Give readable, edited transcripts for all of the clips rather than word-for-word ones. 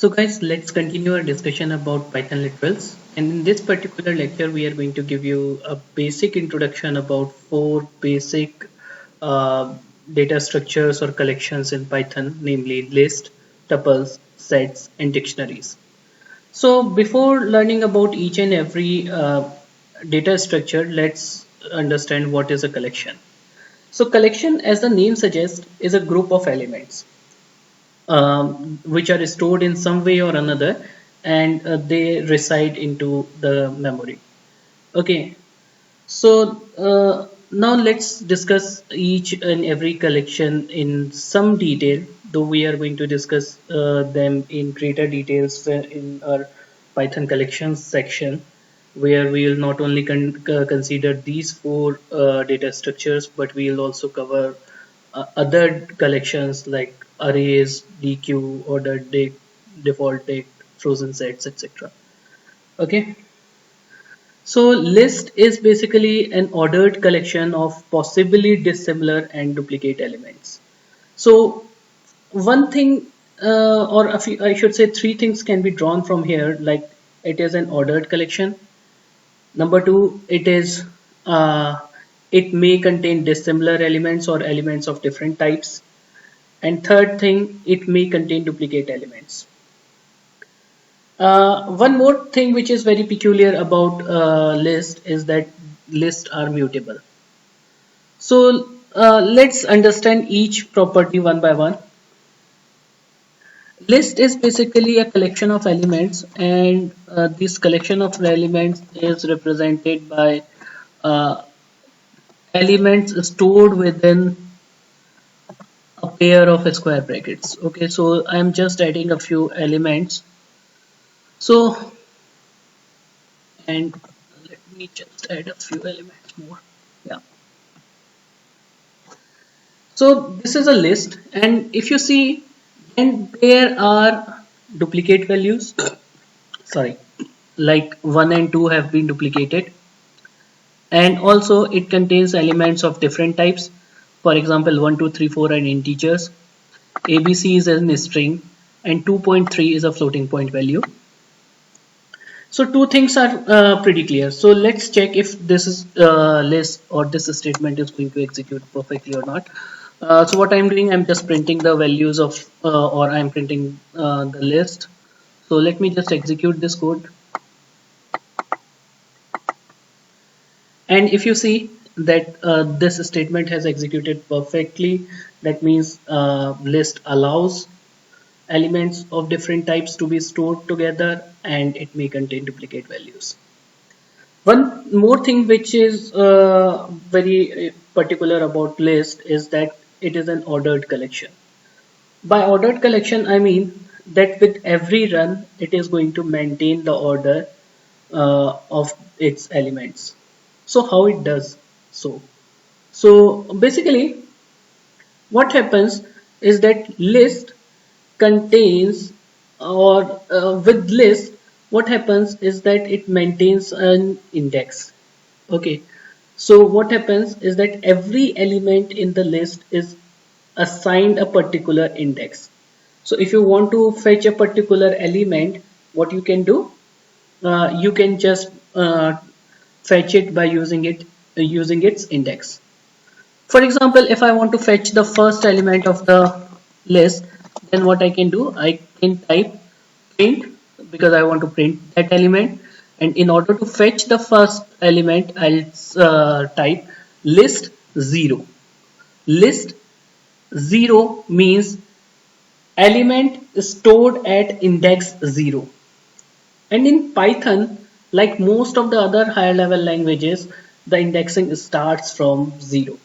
So guys, let's continue our discussion about Python literals. And in this particular lecture, we are going to give you a basic introduction about four basic uh, data structures or collections in Python, namely list, tuples, sets, and dictionaries. So before learning about each and every data structure, let's understand what is a collection. So collection, as the name suggests, is a group of elements which are stored in some way or another, and they reside into the memory. Okay, so now let's discuss each and every collection in some detail, though we are going to discuss them in greater details in our Python collections section, where we will not only consider these four data structures, but we will also cover other collections like arrays, DQ, ordered dict, default dict, frozen sets, etc. Okay. So list is basically an ordered collection of possibly dissimilar and duplicate elements. So one thing, or a few, I should say three things can be drawn from here, like it is an ordered collection. Number two, uh, it may contain dissimilar elements or elements of different types. And third thing, it may contain duplicate elements. One more thing which is very peculiar about list is that lists are mutable. So let's understand each property one by one. List is basically a collection of elements, and this collection of elements is represented by uh, elements stored within a pair of square brackets. Okay, so I'm just adding a few elements. So, and let me just add a few elements more. Yeah. So this is a list, and if you see, then there are duplicate values. Sorry, like 1 and 2 have been duplicated, and also it contains elements of different types. For example, 1, 2, 3, 4 are integers. ABC is a string, and 2.3 is a floating point value. So two things are pretty clear. So let's check if this is list or this statement is going to execute perfectly or not. So what I'm doing, I'm just printing the values of or I'm printing the list. So let me just execute this code. And if you see that this statement has executed perfectly, that means list allows elements of different types to be stored together, and it may contain duplicate values. One more thing which is very particular about list is that it is an ordered collection. By ordered collection, I mean that with every run, it is going to maintain the order of its elements. So how it does so? So basically, what happens is that list contains or with list, what happens is that it maintains an index. Okay, so what happens is that every element in the list is assigned a particular index. So if you want to fetch a particular element, what you can do, you can just fetch it by using its index. For example, if I want to fetch the first element of the list, then what I can do, I can type print because I want to print that element, and in order to fetch the first element, I'll type list 0. List 0 means element stored at index 0. And in Python, like most of the other higher level languages, the indexing starts from 0.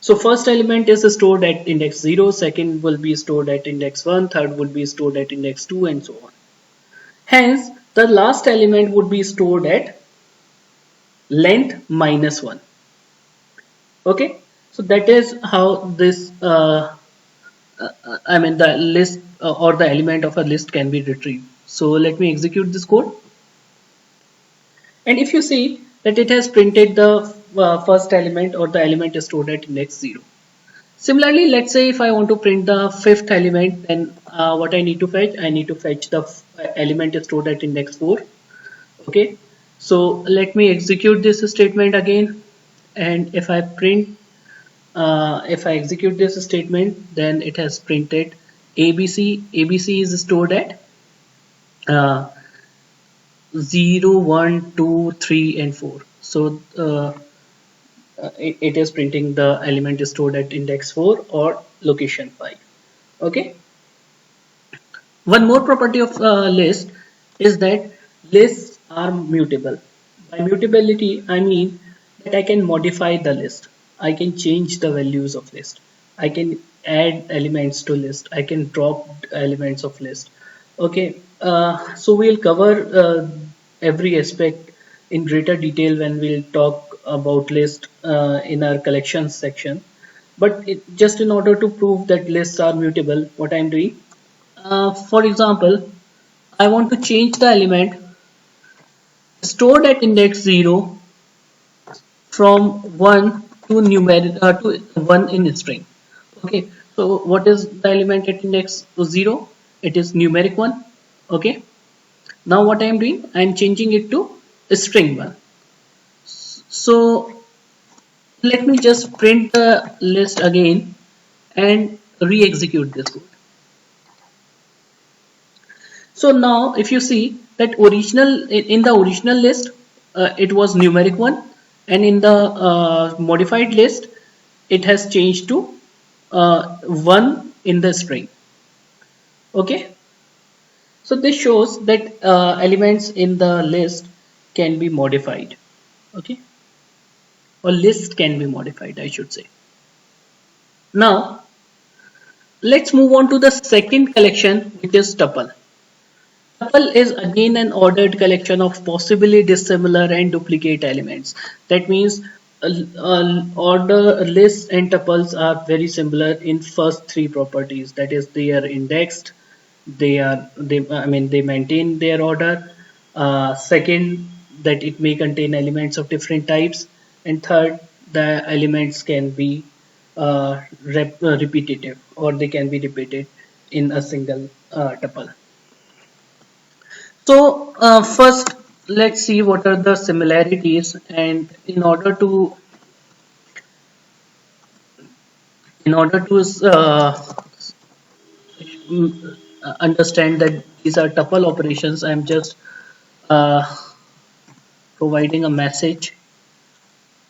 So first element is stored at index 0, second will be stored at index 1, third would be stored at index 2, and so on. Hence, the last element would be stored at length minus 1. Okay, so that is how this I mean the list or the element of a list can be retrieved. So let me execute this code, and if you see that it has printed the first element or the element stored at index 0. Similarly, let's say if I want to print the fifth element, then what I need to fetch? I need to fetch the element stored at index 4. Okay, so let me execute this statement again, and if I print, if I execute this statement, then it has printed ABC. ABC is stored at uh, 0, 1, 2, 3, and 4. So it is printing the element stored at index 4 or location 5. Okay. One more property of list is that lists are mutable. By mutability, I mean that I can modify the list. I can change the values of list. I can add elements to list. I can drop elements of list. Okay, so we'll cover every aspect in greater detail when we'll talk about list in our collections section. But just in order to prove that lists are mutable, what I'm doing, for example, I want to change the element stored at index 0 from 1 to numeric to 1 in string. Okay, so what is the element at index 0? It is numeric 1. Okay, now what I am doing, I am changing it to string 1. So let me just print the list again and re-execute this code. So now if you see that original in the original list it was numeric 1, and in the modified list it has changed to 1 in the string. Okay, so this shows that elements in the list can be modified. Okay, or list can be modified, I should say. Now let's move on to the second collection, which is tuple. Tuple is again an ordered collection of possibly dissimilar and duplicate elements. That means order lists and tuples are very similar in first three properties. That is, they are indexed, they maintain their order. Second, that it may contain elements of different types, and third, the elements can be repetitive, or they can be repeated in a single tuple. So first, let's see what are the similarities, and in order to understand that these are tuple operations, I'm just uh, providing a message.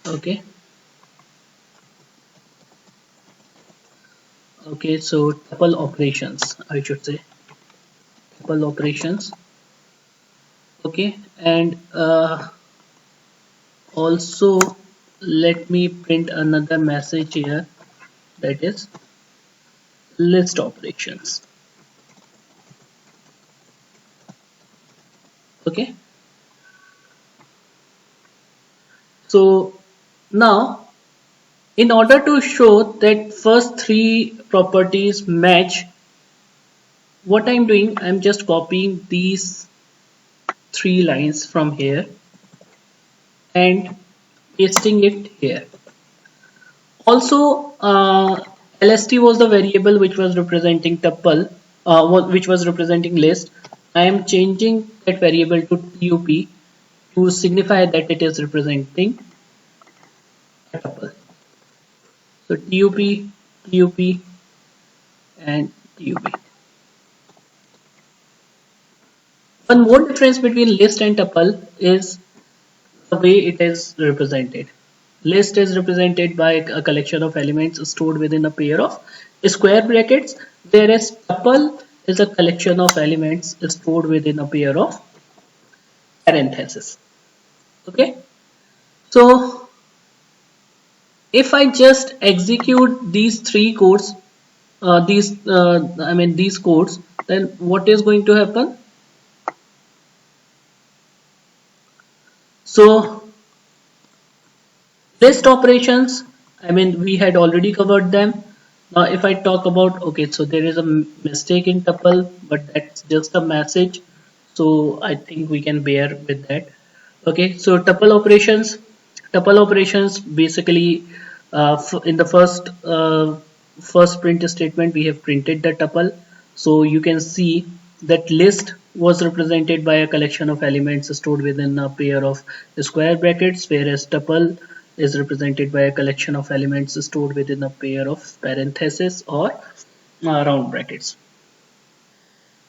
Okay, okay, so tuple operations, I should say tuple operations. Okay, and also let me print another message here, that is list operations. Okay, so now in order to show that first three properties match, what I'm doing, I'm just copying these three lines from here and pasting it here. Also, lst was the variable which was representing tuple, which was representing list. I am changing that variable to tup to signify that it is representing a tuple. So tup, tup, and tup. One more difference between list and tuple is the way it is represented. List is represented by a collection of elements stored within a pair of square brackets, whereas tuple is a collection of elements stored within a pair of parentheses. Okay, so if I just execute these three codes, these codes, then what is going to happen? So list operations, we had already covered them. Now if I talk about, okay, so there is a mistake in tuple, but that's just a message, so I think we can bear with that. Okay, so tuple operations basically in the first first print statement we have printed the tuple. So you can see that list was represented by a collection of elements stored within a pair of square brackets, whereas tuple is represented by a collection of elements stored within a pair of parentheses or round brackets.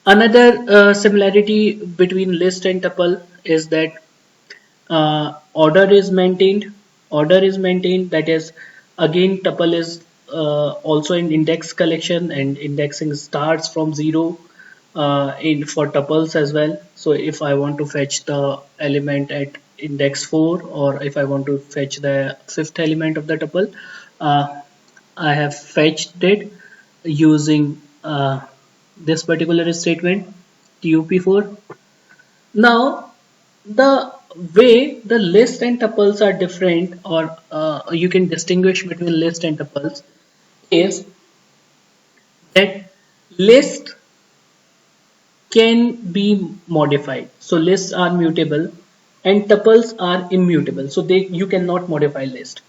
Another similarity between list and tuple is that order is maintained. Order is maintained, that is, again tuple is also an index collection, and indexing starts from 0 in for tuples as well. So if I want to fetch the element at index 4, or if I want to fetch the fifth element of the tuple, uh, I have fetched it using this particular statement tup4. Now the way the list and tuples are different, or you can distinguish between list and tuples, is that list can be modified. So lists are mutable and tuples are immutable. So you cannot modify list.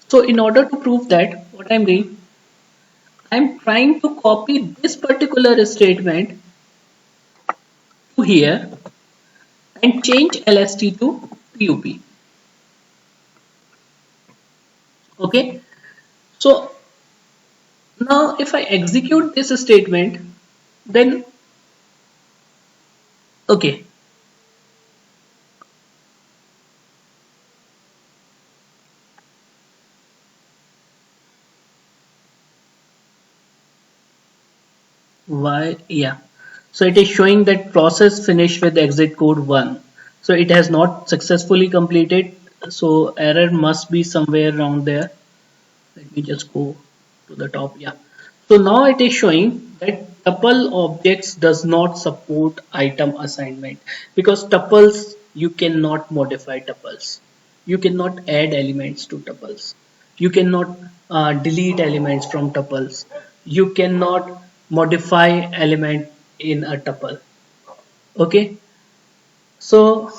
So in order to prove that, what I'm doing, I'm trying to copy this particular statement to here and change lst to tup. Okay. So now if I execute this statement, then okay, why, yeah, so it is showing that process finished with exit code 1. So it has not successfully completed, so error must be somewhere around there. Let me just go to the top. Yeah, so now it is showing that tuple objects does not support item assignment, because tuples, you cannot modify tuples, you cannot add elements to tuples, you cannot delete elements from tuples, you cannot modify element in a tuple. Okay, so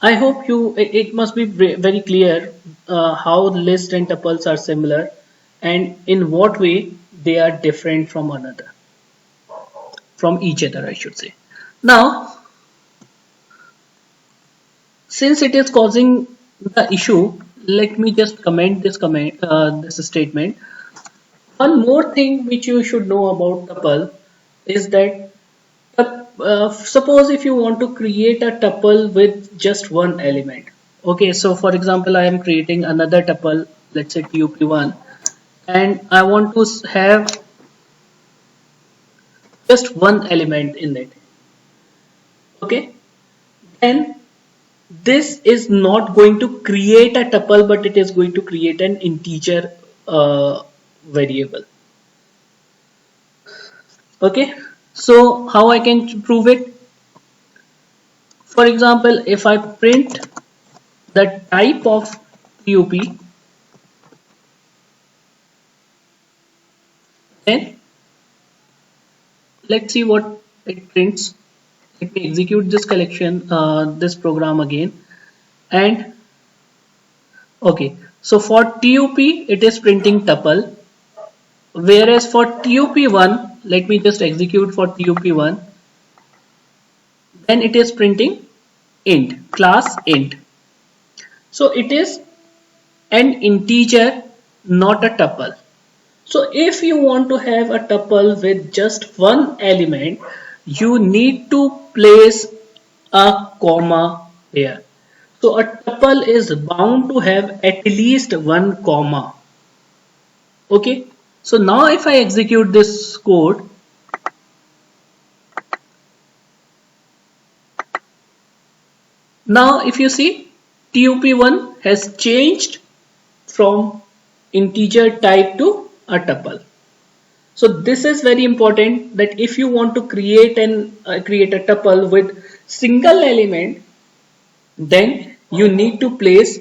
I hope it must be very clear how list and tuples are similar and in what way they are different from from each other, I should say. Now, since it is causing the issue, let me just comment this statement. One more thing which you should know about tuple is that suppose if you want to create a tuple with just one element. Okay, so for example, I am creating another tuple, let's say tup1, and I want to have just one element in it. Okay, then this is not going to create a tuple, but it is going to create an integer variable. Okay, so how I can prove it? For example, if I print the type of tup, then let's see what it prints. Let me execute this collection, this program again, and okay. So for tup, it is printing tuple, whereas for tup1, let me just execute for tup1, then it is printing int, class int. So it is an integer, not a tuple. So if you want to have a tuple with just one element, you need to place a comma here. So a tuple is bound to have at least one comma. Okay. So now if I execute this code, now if you see, tup1 has changed from integer type to a tuple. So this is very important, that if you want to create a tuple with single element, then you need to place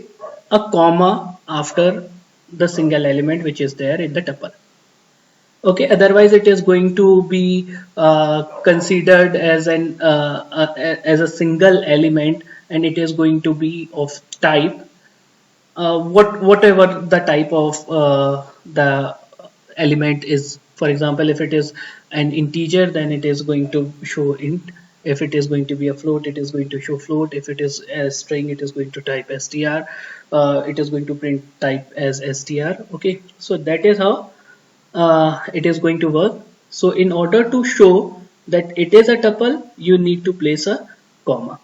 a comma after the single element which is there in the tuple. Okay, otherwise it is going to be considered as as a single element, and it is going to be of type whatever the type of the element is, for example, if it is an integer, then it is going to show int. If it is going to be a float, it is going to show float. If it is a string, it is going to type str. It is going to print type as str. Okay, so that is how it is going to work. So in order to show that it is a tuple, you need to place a comma.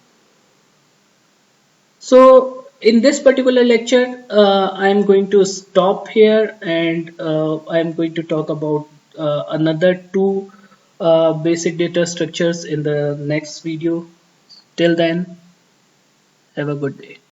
So in this particular lecture, I'm going to stop here, and I'm going to talk about another two basic data structures in the next video. Till then, have a good day.